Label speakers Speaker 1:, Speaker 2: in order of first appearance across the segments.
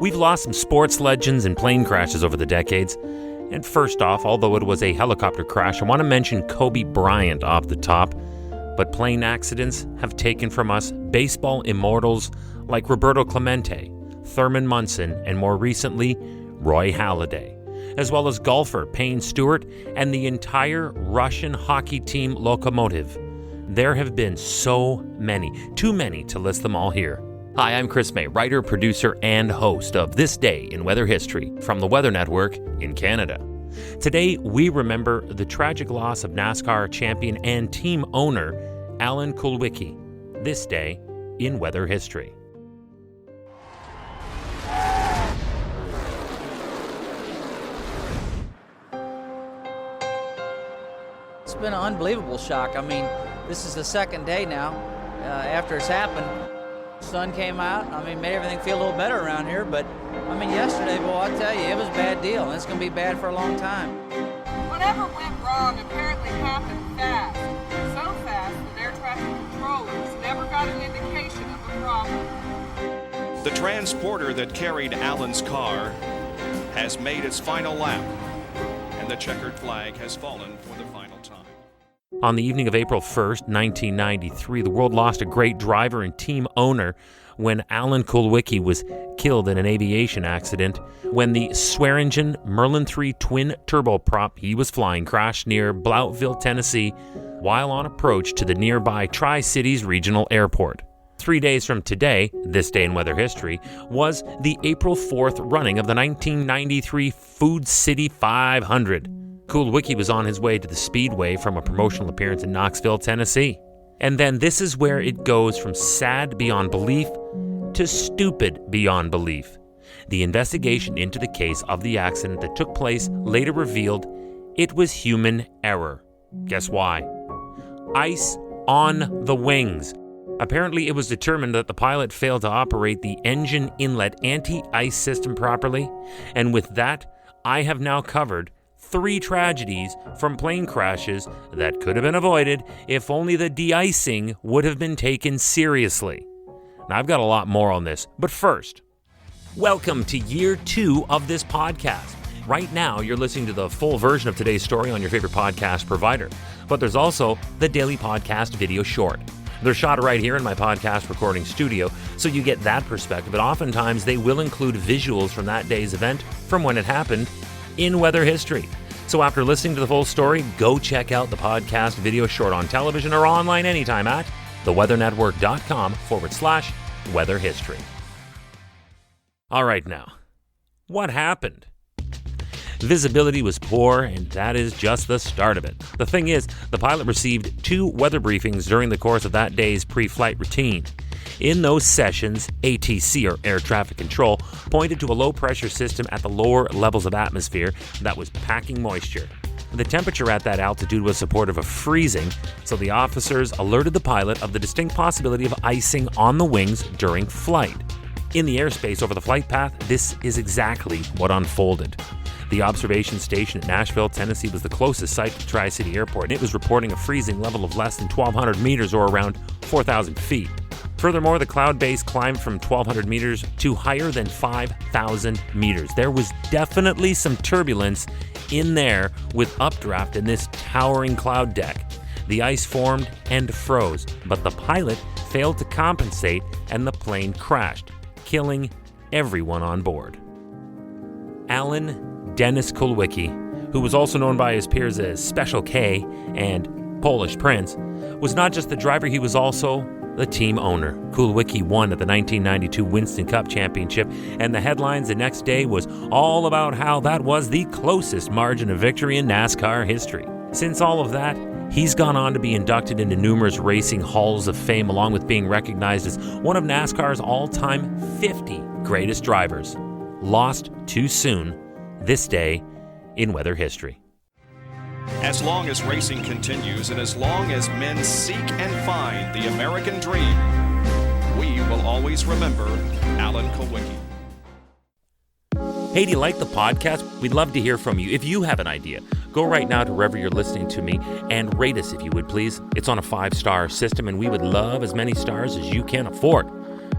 Speaker 1: We've lost some sports legends and plane crashes over the decades. And first off, although it was a helicopter crash, I want to mention Kobe Bryant off the top. But plane accidents have taken from us baseball immortals like Roberto Clemente, Thurman Munson, and more recently, Roy Halladay, as well as golfer Payne Stewart and the entire Russian hockey team Lokomotiv. There have been so many, too many to list them all here. Hi, I'm Chris May, writer, producer, and host of This Day in Weather History from the Weather Network in Canada. Today, we remember the tragic loss of NASCAR champion and team owner Alan Kulwicki. This Day in Weather History.
Speaker 2: It's been an unbelievable shock. I mean, this is the second day now after it's happened. Sun came out. I mean, made everything feel a little better around here. But, I mean, yesterday, boy, I tell you, it was a bad deal. And it's going to be bad for a long time.
Speaker 3: Whatever went wrong apparently happened fast. So fast that air traffic controllers never got an indication of a problem.
Speaker 4: The transporter that carried Alan's car has made its final lap, and the checkered flag has fallen for the final time.
Speaker 1: On the evening of April 1st, 1993, the world lost a great driver and team owner when Alan Kulwicki was killed in an aviation accident when the Swearingen Merlin 3 twin turboprop he was flying crashed near Bloutville, Tennessee, while on approach to the nearby Tri-Cities Regional Airport. 3 days from today, this day in weather history, was the April 4th running of the 1993 Food City 500. Kulwicki was on his way to the Speedway from a promotional appearance in Knoxville, Tennessee. And then this is where it goes from sad beyond belief to stupid beyond belief. The investigation into the case of the accident that took place later revealed it was human error. Guess why? Ice on the wings. Apparently, it was determined that the pilot failed to operate the engine inlet anti-ice system properly. And with that, I have now covered 3 tragedies from plane crashes that could have been avoided if only the de-icing would have been taken seriously. Now, I've got a lot more on this, but first, welcome to year 2 of this podcast. Right now, you're listening to the full version of today's story on your favorite podcast provider, but there's also the daily podcast video short. They're shot right here in my podcast recording studio, so you get that perspective, but oftentimes they will include visuals from that day's event from when it happened in weather history. So after listening to the full story, go check out the podcast video short on television or online anytime at theweathernetwork.com/weather history. All right now, what happened? Visibility was poor, and that is just the start of it. The thing is, the pilot received 2 weather briefings during the course of that day's pre-flight routine. In those sessions, ATC, or air traffic control, pointed to a low-pressure system at the lower levels of atmosphere that was packing moisture. The temperature at that altitude was supportive of freezing, so the officers alerted the pilot of the distinct possibility of icing on the wings during flight. In the airspace over the flight path, this is exactly what unfolded. The observation station at Nashville, Tennessee was the closest site to the Tri-City Airport, and it was reporting a freezing level of less than 1,200 meters or around 4,000 feet. Furthermore, the cloud base climbed from 1,200 meters to higher than 5,000 meters. There was definitely some turbulence in there with updraft in this towering cloud deck. The ice formed and froze, but the pilot failed to compensate and the plane crashed, killing everyone on board. Alan Dennis Kulwicki, who was also known by his peers as Special K and Polish Prince, was not just the driver, he was also the team owner. Kulwicki won at the 1992 Winston Cup Championship, and the headlines the next day was all about how that was the closest margin of victory in NASCAR history. Since all of that, he's gone on to be inducted into numerous racing halls of fame, along with being recognized as one of NASCAR's all-time 50 greatest drivers. Lost too soon, this day in weather history.
Speaker 4: As long as racing continues and as long as men seek and find the American dream, we will always remember Alan Kulwicki.
Speaker 1: Hey, do you like the podcast? We'd love to hear from you. If you have an idea, go right now to wherever you're listening to me and rate us if you would, please. It's on a 5-star system, and we would love as many stars as you can afford.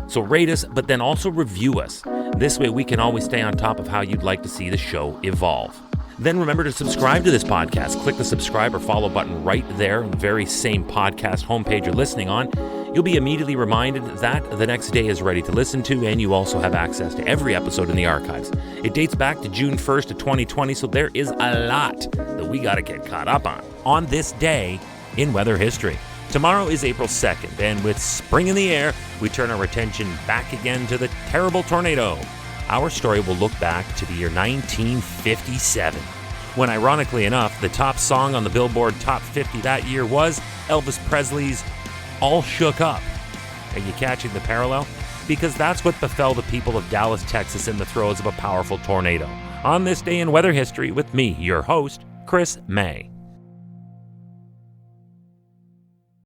Speaker 1: So rate us, but then also review us. This way we can always stay on top of how you'd like to see the show evolve. Then remember to subscribe to this podcast. Click the subscribe or follow button right there on the very same podcast homepage you're listening on. You'll be immediately reminded that the next day is ready to listen to, and you also have access to every episode in the archives. It dates back to June 1st of 2020, so there is a lot that we got to get caught up on this day in weather history. Tomorrow is April 2nd, and with spring in the air, we turn our attention back again to the terrible tornado. Our story will look back to the year 1957, when ironically enough, the top song on the Billboard Top 50 that year was Elvis Presley's All Shook Up. Are you catching the parallel? Because that's what befell the people of Dallas, Texas in the throes of a powerful tornado. On this day in weather history with me, your host, Chris May.